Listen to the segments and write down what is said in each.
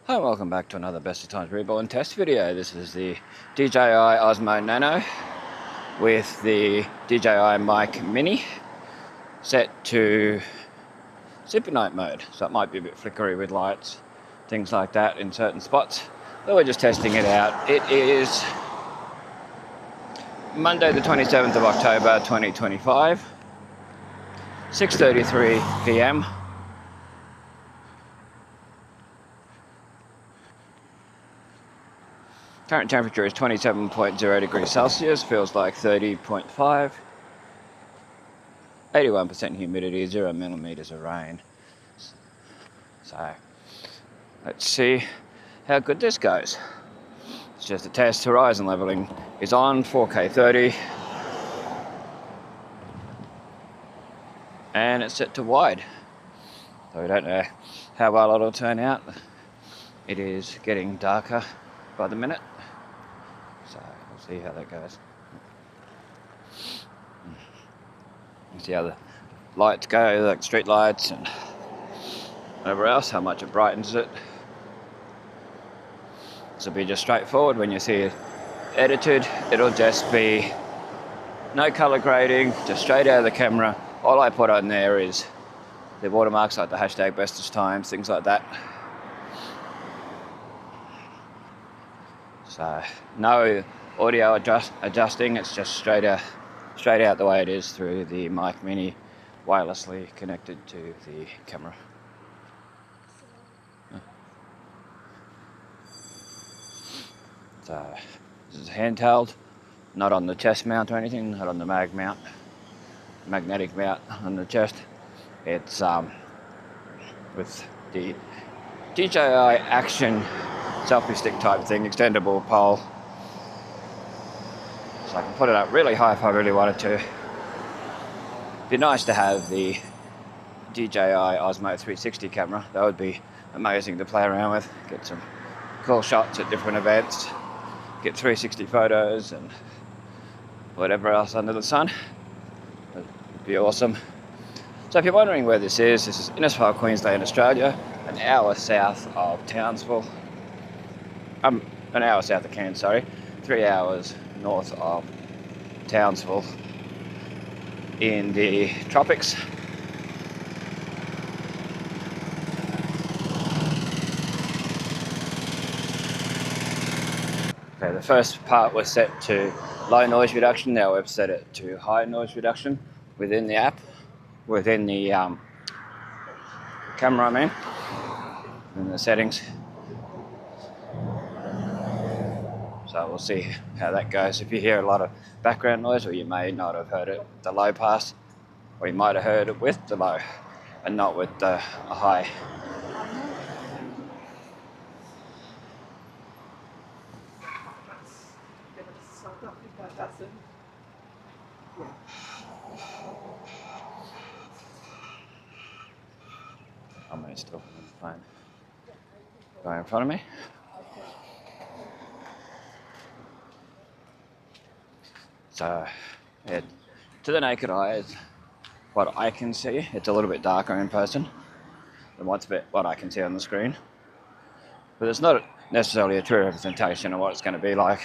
Hi, welcome back to another Bestestimes Reborn test video. This is the DJI Osmo Nano with the DJI Mic Mini set to Supernight mode. So it might be a bit flickery with lights, things like that in certain spots. But we're just testing it out. It is Monday the 27th of October 2025, 6:33 p.m. Current temperature is 27.0 degrees Celsius, feels like 30.5. 81% humidity, 0 millimeters of rain. So, let's see how good this goes. It's just a test. Horizon leveling is on, 4K 30. And it's set to wide. So we don't know how well it'll turn out. It is getting darker by the minute. So we'll see how that goes. See how the lights go, like street lights and whatever else, how much it brightens it. This will be just straightforward. When you see it edited, it'll just be no color grading, just straight out of the camera. All I put on there is the watermarks like the hashtag Bestestimes, things like that. So no audio adjusting, it's just straight out the way it is through the Mic Mini, wirelessly connected to the camera. So this is handheld, not on the chest mount or anything, not on the magnetic mount on the chest. It's with the DJI Action selfie stick type thing, extendable pole. So I can put it up really high if I really wanted to. It'd be nice to have the DJI Osmo 360 camera. That would be amazing to play around with. Get some cool shots at different events. Get 360 photos and whatever else under the sun. That'd be awesome. So if you're wondering where this is Innisfail, Queensland, Australia, an hour south of Townsville. An hour south of Cairns, sorry. 3 hours north of Townsville in the tropics. Okay, the first part was set to low noise reduction. Now we've set it to high noise reduction within the app, within the camera, I mean, in the settings. So we'll see how that goes. If you hear a lot of background noise, or you may not have heard it, the low pass, or you might have heard it with the low and not with the high. I'm going to still find guy in front of me. So, yeah, to the naked eye, what I can see, it's a little bit darker in person than what I can see on the screen. But it's not necessarily a true representation of what it's going to be like.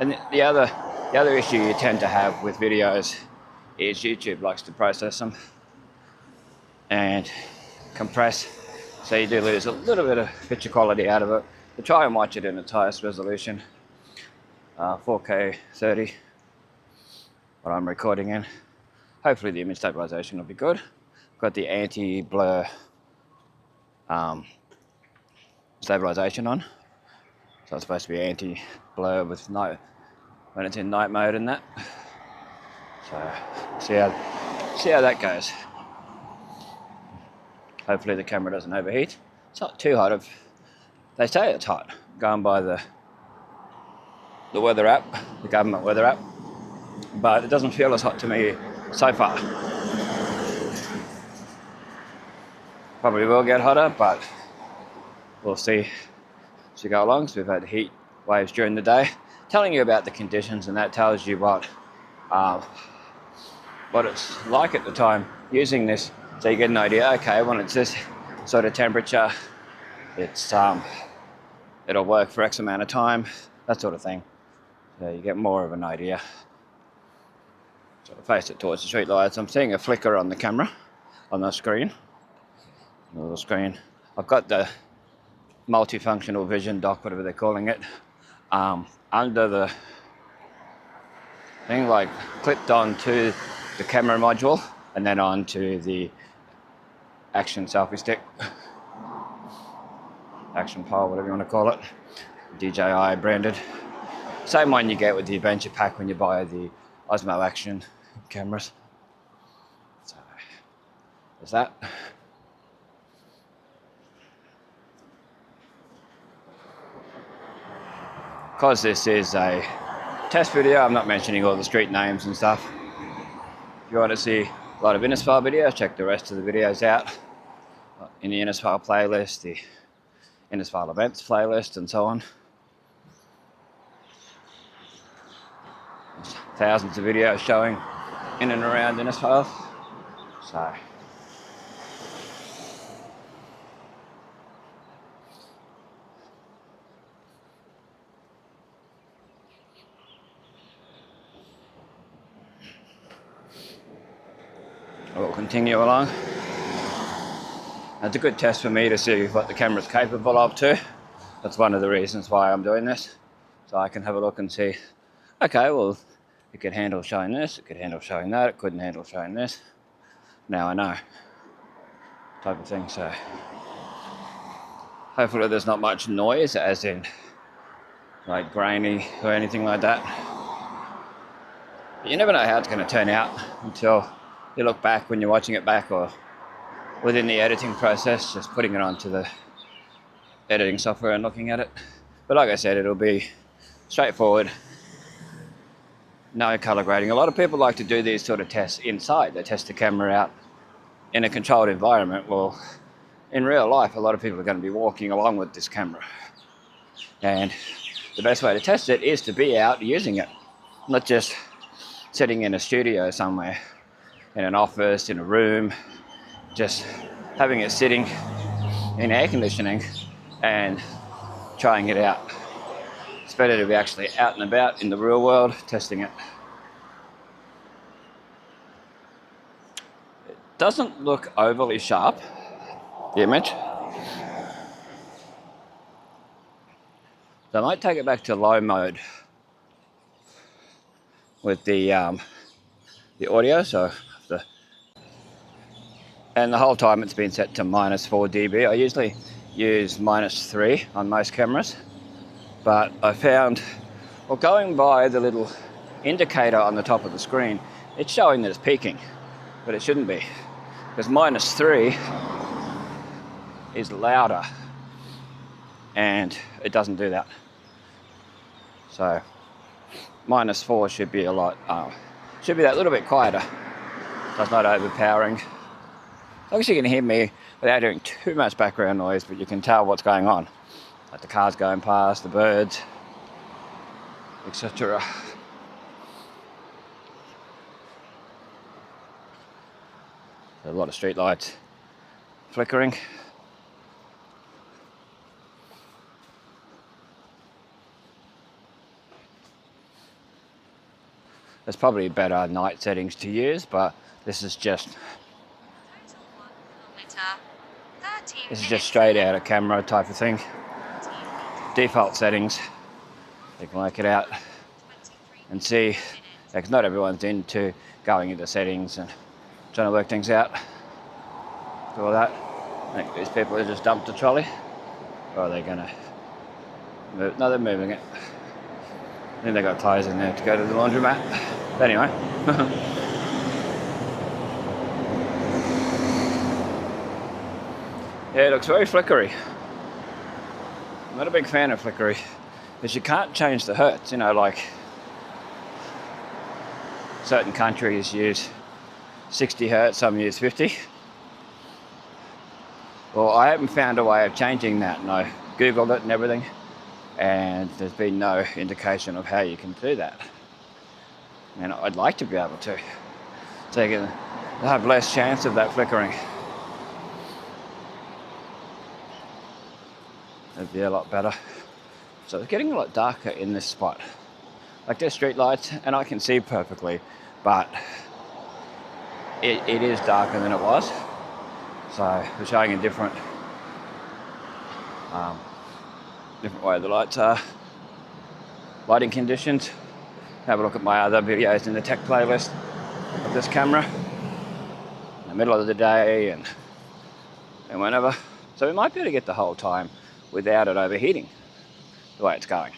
And the other issue you tend to have with videos is YouTube likes to process them and compress, so you do lose a little bit of picture quality out of it. But try and watch it in its highest resolution, 4K 30, what I'm recording in. Hopefully the image stabilization will be good. Got the anti-blur stabilization on, so it's supposed to be anti-blur with night when it's in night mode and that. So see how that goes. Hopefully the camera doesn't overheat. It's not too hot. They say it's hot, going by the weather app, the government weather app, but it doesn't feel as hot to me so far. Probably will get hotter, but we'll see as we go along. So we've had heat waves during the day. Telling you about the conditions, and that tells you what it's like at the time using this. So you get an idea, okay, when it's this sort of temperature, it's it'll work for X amount of time, that sort of thing. So you get more of an idea. Sort of face it towards the street lights. I'm seeing a flicker on the camera, on the screen. The little screen. I've got the multifunctional vision dock, whatever they're calling it, under the thing, like clipped onto the camera module and then onto the action selfie stick, action pole, whatever you want to call it, DJI branded. Same one you get with the adventure pack when you buy the Osmo Action cameras. So there's that. Because this is a test video, I'm not mentioning all the street names and stuff. If you want to see a lot of Innisfail videos, check the rest of the videos out in the Innisfail playlist, the Innisfail events playlist, and so on. There's thousands of videos showing in and around Innisfail. So we'll continue along. It's a good test for me to see what the camera's capable of too. That's one of the reasons why I'm doing this. So I can have a look and see, okay, well, it could handle showing this, it could handle showing that, it couldn't handle showing this. Now I know, type of thing. So hopefully there's not much noise, as in like grainy or anything like that. But you never know how it's going to turn out until you look back when you're watching it back, or within the editing process, just putting it onto the editing software and looking at it. But like I said, it'll be straightforward, no color grading. A lot of people like to do these sort of tests inside. They test the camera out in a controlled environment. Well, in real life, a lot of people are going to be walking along with this camera. And the best way to test it is to be out using it, not just sitting in a studio somewhere, in an office, in a room, just having it sitting in air conditioning and trying it out. It's better to be actually out and about in the real world testing it. It doesn't look overly sharp, the image. So I might take it back to low mode with the audio, and the whole time it's been set to -4 dB. I usually use -3 on most cameras, but I found, well, going by the little indicator on the top of the screen, it's showing that it's peaking, but it shouldn't be, because -3 is louder and it doesn't do that. So -4 should be a lot, should be that little bit quieter, so it's not overpowering. As long as you can hear me without hearing too much background noise, but you can tell what's going on, like the cars going past, the birds, etc. A lot of street lights flickering. There's probably better night settings to use, but this is just straight out of camera type of thing. Default settings. You can work it out and see, because not everyone's into going into settings and trying to work things out. Do all that. I think these people have just dumped the trolley. Or are they going to move? No, they're moving it. I think they got clothes in there to go to the laundromat. But anyway. Yeah, it looks very flickery. I'm not a big fan of flickery, because you can't change the hertz, you know, like certain countries use 60 hertz, some use 50. Well, I haven't found a way of changing that, and I googled it and everything, and there's been no indication of how you can do that. And I'd like to be able to, so you can have less chance of that flickering. it'd be a lot better. So it's getting a lot darker in this spot. Like there's street lights and I can see perfectly, but it is darker than it was. So we're showing a different way the lights are. Lighting conditions. Have a look at my other videos in the tech playlist of this camera. In the middle of the day and whenever. So we might be able to get the whole time without it overheating the way it's going.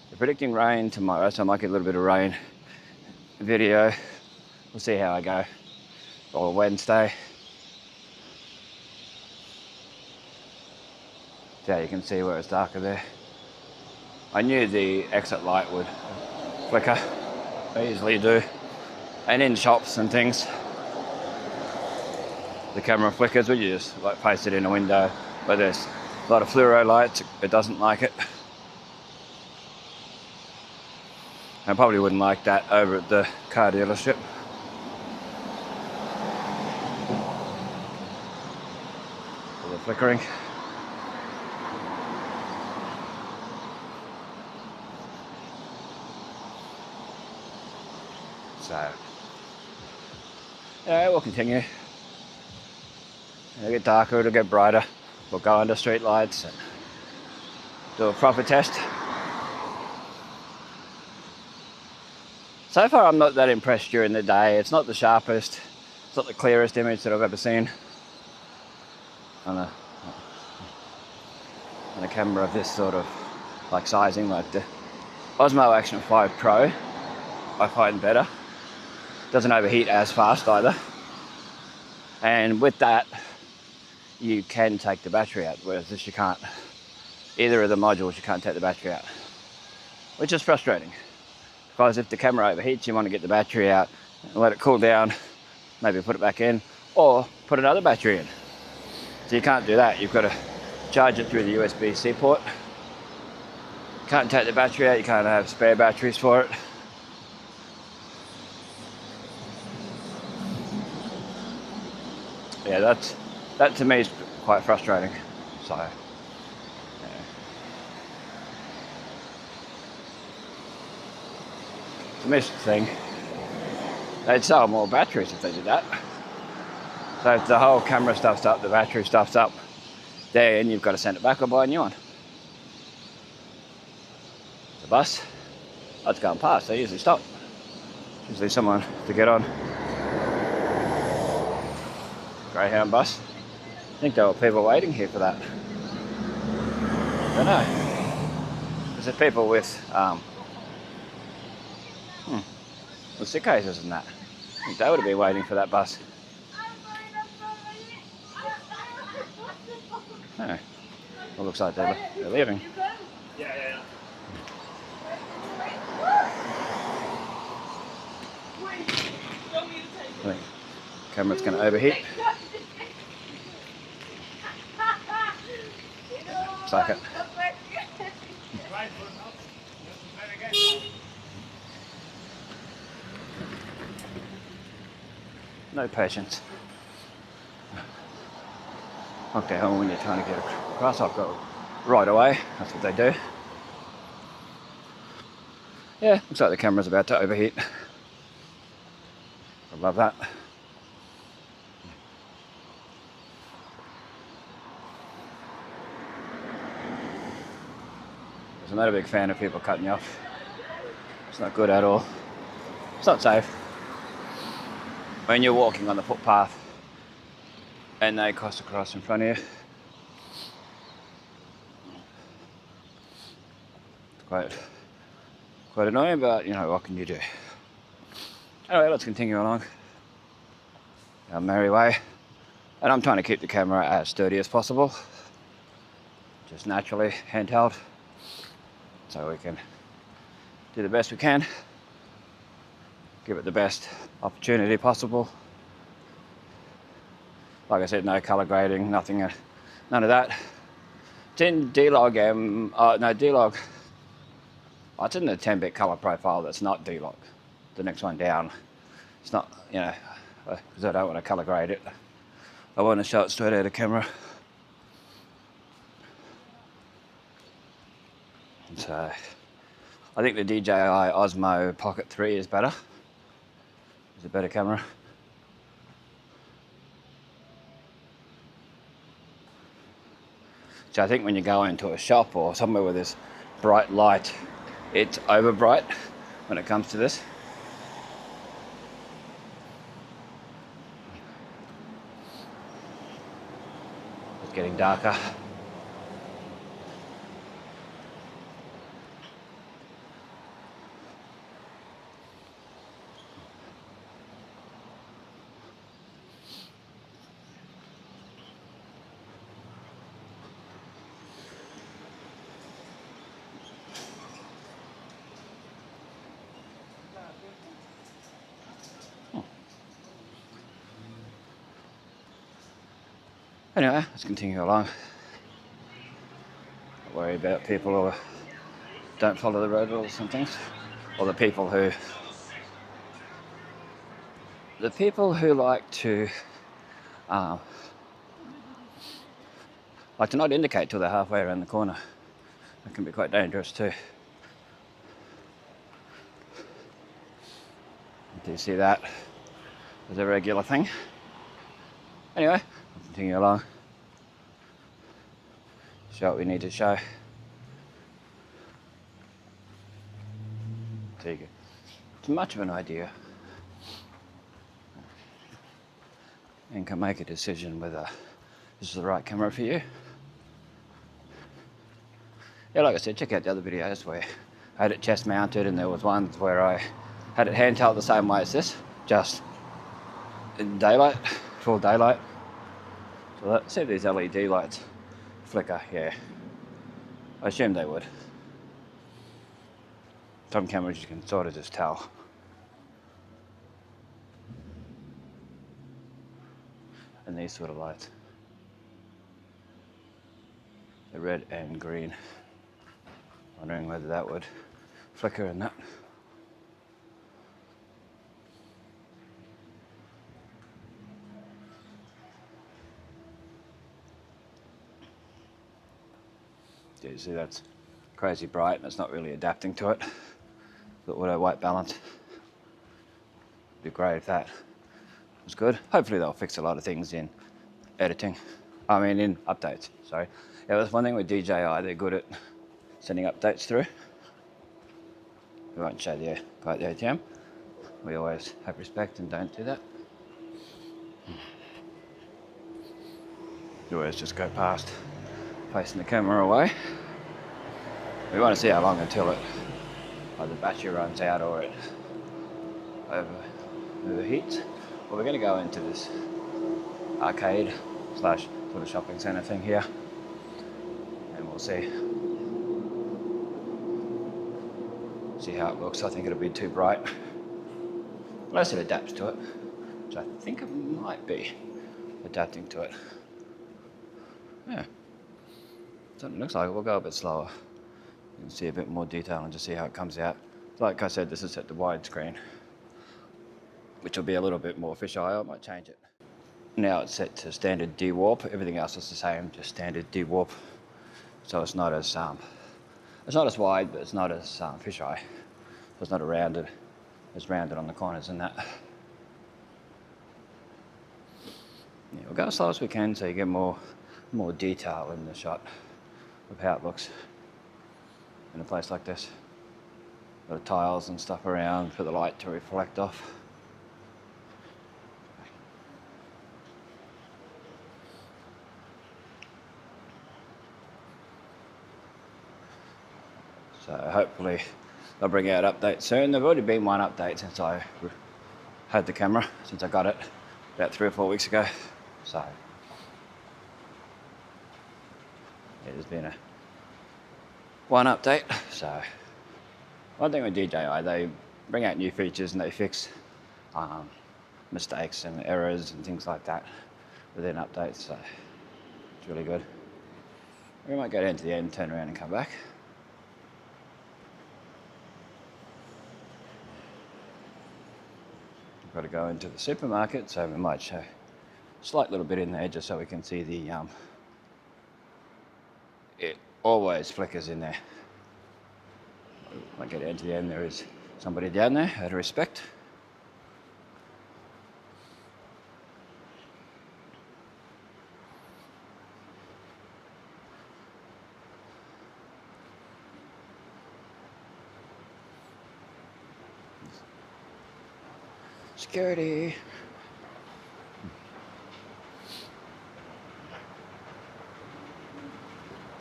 They're predicting rain tomorrow, so I might get a little bit of rain video. We'll see how I go. Or Wednesday. Yeah, you can see where it's darker there. I knew the exit light would flicker. They usually do. And in shops and things, the camera flickers when you just like place it in a window where there's a lot of fluoro lights. It doesn't like it. I probably wouldn't like that over at the car dealership. For the flickering. So, yeah, we'll continue. It'll get darker, it'll get brighter. We'll go under street lights and do a proper test. So far I'm not that impressed during the day. It's not the sharpest, it's not the clearest image that I've ever seen on a camera of this sort of like sizing, like the Osmo Action 5 Pro. I find better. Doesn't overheat as fast either. And with that, you can take the battery out, whereas this you can't. Either of the modules you can't take the battery out, which is frustrating. Because if the camera overheats, you want to get the battery out and let it cool down, maybe put it back in, or put another battery in. So you can't do that. You've got to charge it through the USB-C port. You can't take the battery out, you can't have spare batteries for it. Yeah, that to me is quite frustrating. So, yeah. It's a missed thing. They'd sell more batteries if they did that. So if the whole camera stuff's up, the battery stuff's up, then you've got to send it back or buy a new one. The bus, that's going past. They usually stop. Usually someone to get on. Greyhound bus. I think there were people waiting here for that. I don't know. There's people with sick cases and that. I think they would have been waiting for that bus. Oh. Well, looks like they're leaving. Yeah. I think the camera's going to overheat. Suck it. No patience. Okay, when you're trying to get across, I've got right away. That's what they do. Yeah, looks like the camera's about to overheat. I love that. I'm not a big fan of people cutting you off. It's not good at all. It's not safe. When you're walking on the footpath and they cross across in front of you. It's quite annoying, but you know, what can you do? Anyway, let's continue along our merry way. And I'm trying to keep the camera as sturdy as possible. Just naturally handheld. So we can do the best we can. Give it the best opportunity possible. Like I said, no color grading, nothing, none of that. It's in D-Log, D-Log. Oh, it's in the 10-bit color profile that's not D-Log. The next one down. It's not, you know, because I don't want to color grade it. I want to show it straight out of camera. So I think the DJI Osmo Pocket 3 is better. It's a better camera. So I think when you go into a shop or somewhere where there's bright light, it's over bright when it comes to this. It's getting darker. Anyway, let's continue along. Don't worry about people who don't follow the road rules and things, or the people who like to not indicate till they're halfway around the corner. It can be quite dangerous too. Do you see that as a regular thing? Anyway, we'll continue along. Show what we need to show. So you get too much of an idea and can make a decision whether this is the right camera for you. Yeah, like I said, check out the other videos where I had it chest mounted, and there was ones where I had it handheld the same way as this, just in daylight, full daylight. So let's see if these LED lights flicker. Yeah, I assume they would. Some cameras you can sort of just tell. And these sort of lights, the red and green. Wondering whether that would flicker in that. Yeah, you see that's crazy bright and it's not really adapting to it. The auto white balance. It'd be great if that was good. Hopefully they'll fix a lot of things in editing. I mean in updates, sorry. Yeah, that's one thing with DJI, they're good at sending updates through. We won't show the ATM. We always have respect and don't do that. You always just go past, facing the camera away. We want to see how long until it either battery runs out or it overheats. Well, we're going to go into this arcade / sort of shopping centre thing here, and we'll see how it looks. I think it'll be too bright, unless it adapts to it, which I think it might be adapting to it. Yeah, something looks like it. We'll go a bit slower. You can see a bit more detail and just see how it comes out. Like I said, this is set to widescreen, which will be a little bit more fisheye. I might change it. Now it's set to standard de-warp. Everything else is the same, just standard de-warp. So it's not as wide, but it's not as fisheye. So it's not as rounded on the corners and that. Yeah, we'll go as slow as we can so you get more detail in the shot of how it looks in a place like this. Got tiles and stuff around for the light to reflect off. So hopefully they'll bring out updates soon. There've already been one update since I had the camera, since I got it about 3 or 4 weeks ago. So yeah, there's been one update. So one thing with DJI, they bring out new features and they fix mistakes and errors and things like that within updates. So it's really good. We might go down to the end, turn around and come back. We've got to go into the supermarket, so we might show a slight little bit in there just so we can see the it always flickers in there. When I get down to the end, there is somebody down there, out of respect. Security.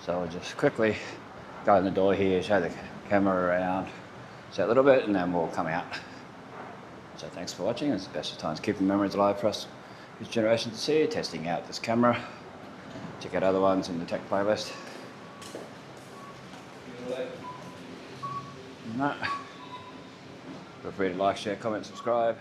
So I'll just quickly go in the door here, show the camera around, say a little bit, and then we'll come out. So thanks for watching. It's Bestestimes, keeping memories alive for us, this generation to see, testing out this camera. Check out other ones in the tech playlist. No. Feel free to like, share, comment, subscribe.